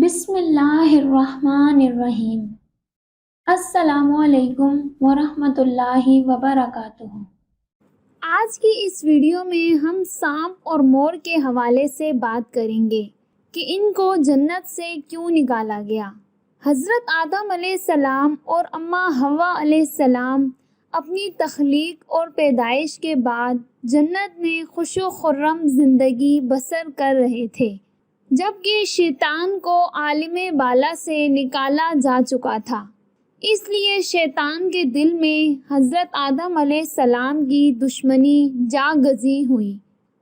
بسم اللہ الرحمن الرحیم۔ السلام علیکم ورحمۃ اللہ وبرکاتہ۔ آج کی اس ویڈیو میں ہم سانپ اور مور کے حوالے سے بات کریں گے کہ ان کو جنت سے کیوں نکالا گیا۔ حضرت آدم علیہ السلام اور اماں حوا علیہ السلام اپنی تخلیق اور پیدائش کے بعد جنت میں خوش و خرم زندگی بسر کر رہے تھے، جبکہ شیطان کو عالم بالا سے نکالا جا چکا تھا۔ اس لیے شیطان کے دل میں حضرت آدم علیہ السلام کی دشمنی جاگزی ہوئی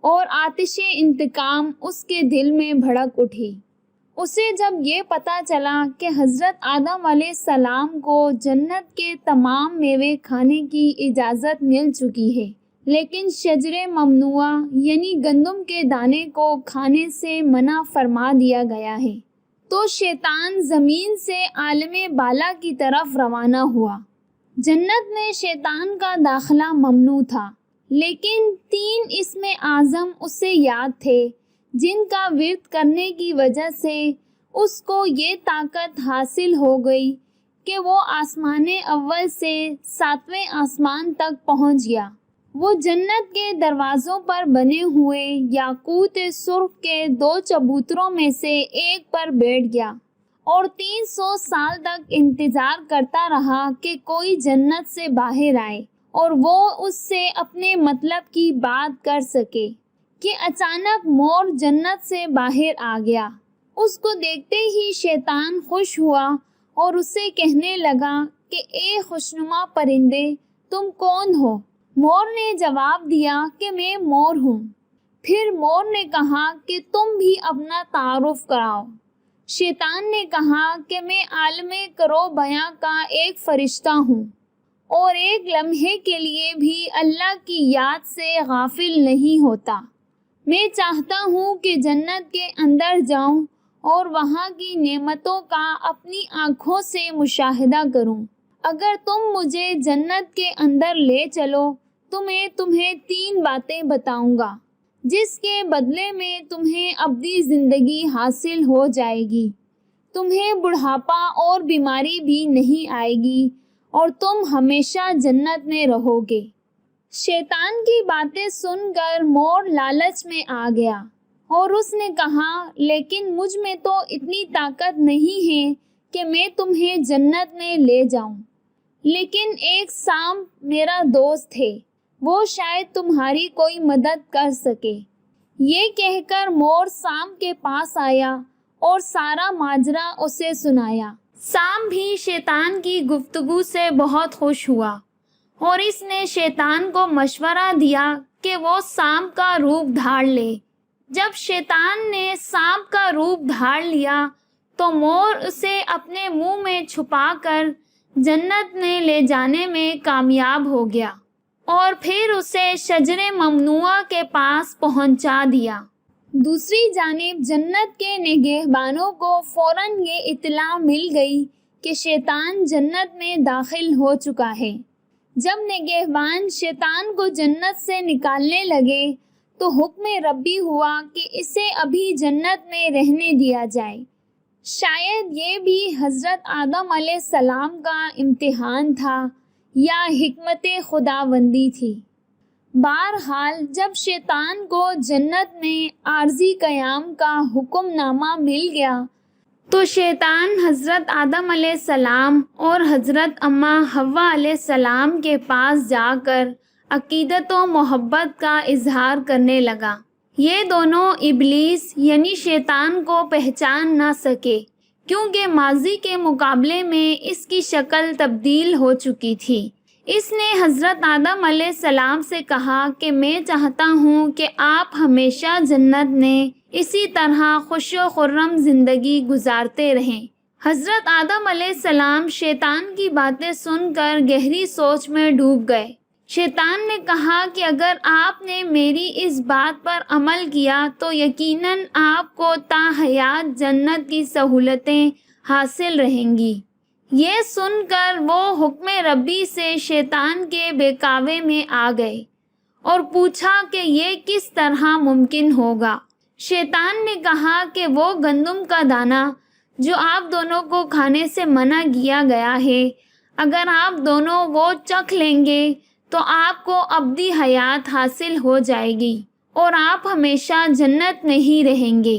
اور آتش انتقام اس کے دل میں بھڑک اٹھی۔ اسے جب یہ پتہ چلا کہ حضرت آدم علیہ السلام کو جنت کے تمام میوے کھانے کی اجازت مل چکی ہے، لیکن شجر ممنوعہ یعنی گندم کے دانے کو کھانے سے منع فرما دیا گیا ہے، تو شیطان زمین سے عالم بالا کی طرف روانہ ہوا۔ جنت میں شیطان کا داخلہ ممنوع تھا، لیکن 3 اسم اعظم اسے یاد تھے جن کا ورد کرنے کی وجہ سے اس کو یہ طاقت حاصل ہو گئی کہ وہ آسمان اول سے 7ویں آسمان تک پہنچ گیا۔ وہ جنت کے دروازوں پر بنے ہوئے یاقوت سرخ کے 2 چبوتروں میں سے ایک پر بیٹھ گیا اور 300 سال تک انتظار کرتا رہا کہ کوئی جنت سے باہر آئے اور وہ اس سے اپنے مطلب کی بات کر سکے کہ اچانک مور جنت سے باہر آ گیا۔ اس کو دیکھتے ہی شیطان خوش ہوا اور اسے کہنے لگا کہ اے خوشنما پرندے، تم کون ہو؟ مور نے جواب دیا کہ میں مور ہوں۔ پھر مور نے کہا کہ تم بھی اپنا تعارف کراؤ۔ شیطان نے کہا کہ میں عالم کرو بیاں کا ایک فرشتہ ہوں اور ایک لمحے کے لیے بھی اللہ کی یاد سے غافل نہیں ہوتا۔ میں چاہتا ہوں کہ جنت کے اندر جاؤں اور وہاں کی نعمتوں کا اپنی آنکھوں سے مشاہدہ کروں۔ اگر تم مجھے جنت کے اندر لے چلو تو میں تمہیں 3 باتیں بتاؤں گا، جس کے بدلے میں تمہیں ابدی زندگی حاصل ہو جائے گی، تمہیں بڑھاپا اور بیماری بھی نہیں آئے گی اور تم ہمیشہ جنت میں رہو گے۔ شیطان کی باتیں سن کر مور لالچ میں آ گیا اور اس نے کہا، لیکن مجھ میں تو اتنی طاقت نہیں ہے کہ میں تمہیں جنت میں لے جاؤں، لیکن ایک سانپ میرا دوست ہے، وہ شاید تمہاری کوئی مدد کر سکے۔ یہ کہہ کر مور سانپ کے پاس آیا اور سارا ماجرا اسے سنایا۔ سانپ بھی شیطان کی گفتگو سے بہت خوش ہوا اور اس نے شیطان کو مشورہ دیا کہ وہ سانپ کا روپ دھار لے۔ جب شیطان نے سانپ کا روپ دھار لیا تو مور اسے اپنے منہ میں چھپا کر جنت میں لے جانے میں کامیاب ہو گیا اور پھر اسے شجر ممنوعہ کے پاس پہنچا دیا۔ دوسری جانب جنت کے نگہبانوں کو فوراً یہ اطلاع مل گئی کہ شیطان جنت میں داخل ہو چکا ہے۔ جب نگہبان شیطان کو جنت سے نکالنے لگے تو حکم ربی ہوا کہ اسے ابھی جنت میں رہنے دیا جائے۔ شاید یہ بھی حضرت آدم علیہ السلام کا امتحان تھا یا حکمت خداوندی تھی۔ بہرحال جب شیطان کو جنت میں عارضی قیام کا حکم نامہ مل گیا تو شیطان حضرت آدم علیہ السلام اور حضرت اماں حوا علیہ السلام کے پاس جا کر عقیدت و محبت کا اظہار کرنے لگا۔ یہ دونوں ابلیس یعنی شیطان کو پہچان نہ سکے، کیونکہ ماضی کے مقابلے میں اس کی شکل تبدیل ہو چکی تھی۔ اس نے حضرت آدم علیہ السلام سے کہا کہ میں چاہتا ہوں کہ آپ ہمیشہ جنت میں اسی طرح خوش و خرم زندگی گزارتے رہیں۔ حضرت آدم علیہ السلام شیطان کی باتیں سن کر گہری سوچ میں ڈوب گئے۔ شیطان نے کہا کہ اگر آپ نے میری اس بات پر عمل کیا تو یقیناً آپ کو تا حیات جنت کی سہولتیں حاصل رہیں گی۔ یہ سن کر وہ حکم ربی سے شیطان کے بہکاوے میں آ گئے اور پوچھا کہ یہ کس طرح ممکن ہوگا۔ شیطان نے کہا کہ وہ گندم کا دانہ جو آپ دونوں کو کھانے سے منع کیا گیا ہے، اگر آپ دونوں وہ چکھ لیں گے تو آپ کو ابدی حیات حاصل ہو جائے گی اور آپ ہمیشہ جنت میں ہی رہیں گے۔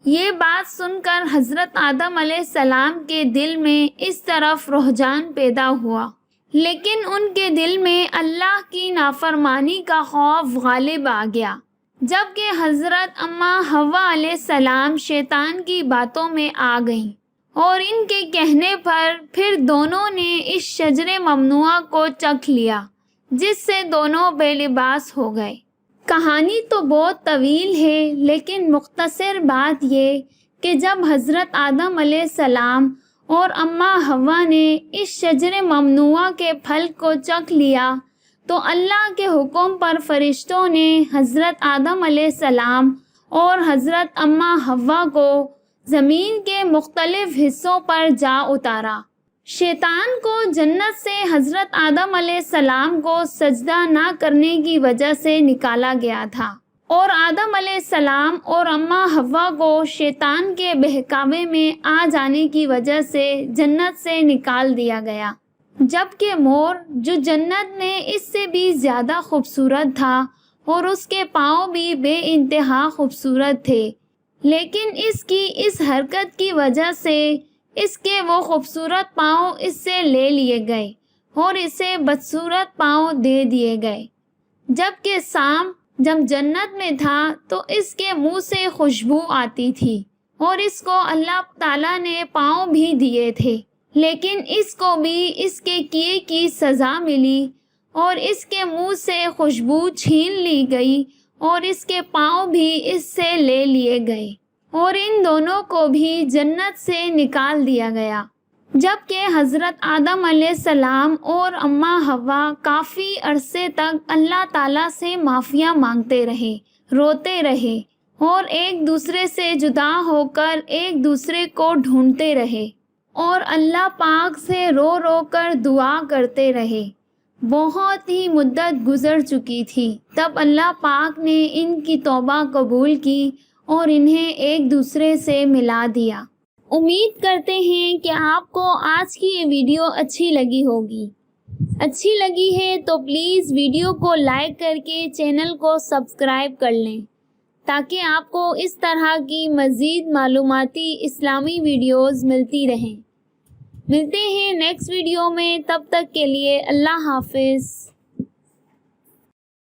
یہ بات سن کر حضرت آدم علیہ السلام کے دل میں اس طرف رجحان پیدا ہوا، لیکن ان کے دل میں اللہ کی نافرمانی کا خوف غالب آ گیا۔ جبکہ حضرت اماں حوا علیہ السلام شیطان کی باتوں میں آ گئیں اور ان کے کہنے پر پھر دونوں نے اس شجر ممنوعہ کو چکھ لیا، جس سے دونوں بے لباس ہو گئے۔ کہانی تو بہت طویل ہے، لیکن مختصر بات یہ کہ جب حضرت آدم علیہ السلام اور اماں حوا نے اس شجر ممنوعہ کے پھل کو چکھ لیا تو اللہ کے حکم پر فرشتوں نے حضرت آدم علیہ السلام اور حضرت اماں حوا کو زمین کے مختلف حصوں پر جا اتارا۔ شیطان کو جنت سے حضرت آدم علیہ السلام کو سجدہ نہ کرنے کی وجہ سے نکالا گیا تھا، اور آدم علیہ السلام اور اماں حوا کو شیطان کے بہکاوے میں آ جانے کی وجہ سے جنت سے نکال دیا گیا۔ جبکہ مور، جو جنت میں اس سے بھی زیادہ خوبصورت تھا اور اس کے پاؤں بھی بے انتہا خوبصورت تھے، لیکن اس کی اس حرکت کی وجہ سے اس کے وہ خوبصورت پاؤں اس سے لے لیے گئے اور اسے بدصورت پاؤں دے دیے گئے۔ جبکہ سام جب جنت میں تھا تو اس کے منہ سے خوشبو آتی تھی اور اس کو اللہ تعالیٰ نے پاؤں بھی دیے تھے، لیکن اس کو بھی اس کے کیے کی سزا ملی اور اس کے منہ سے خوشبو چھین لی گئی اور اس کے پاؤں بھی اس سے لے لیے گئے اور ان دونوں کو بھی جنت سے نکال دیا گیا۔ جبکہ حضرت آدم علیہ السلام اور اماں حوا کافی عرصے تک اللہ تعالیٰ سے معافیاں مانگتے رہے، روتے رہے اور ایک دوسرے سے جدا ہو کر ایک دوسرے کو ڈھونڈتے رہے اور اللہ پاک سے رو رو کر دعا کرتے رہے۔ بہت ہی مدت گزر چکی تھی، تب اللہ پاک نے ان کی توبہ قبول کی اور انہیں ایک دوسرے سے ملا دیا۔ امید کرتے ہیں کہ آپ کو آج کی یہ ویڈیو اچھی لگی ہوگی۔ اچھی لگی ہے تو پلیز ویڈیو کو لائک کر کے چینل کو سبسکرائب کر لیں تاکہ آپ کو اس طرح کی مزید معلوماتی اسلامی ویڈیوز ملتی رہیں۔ ملتے ہیں نیکسٹ ویڈیو میں، تب تک کے لیے اللہ حافظ۔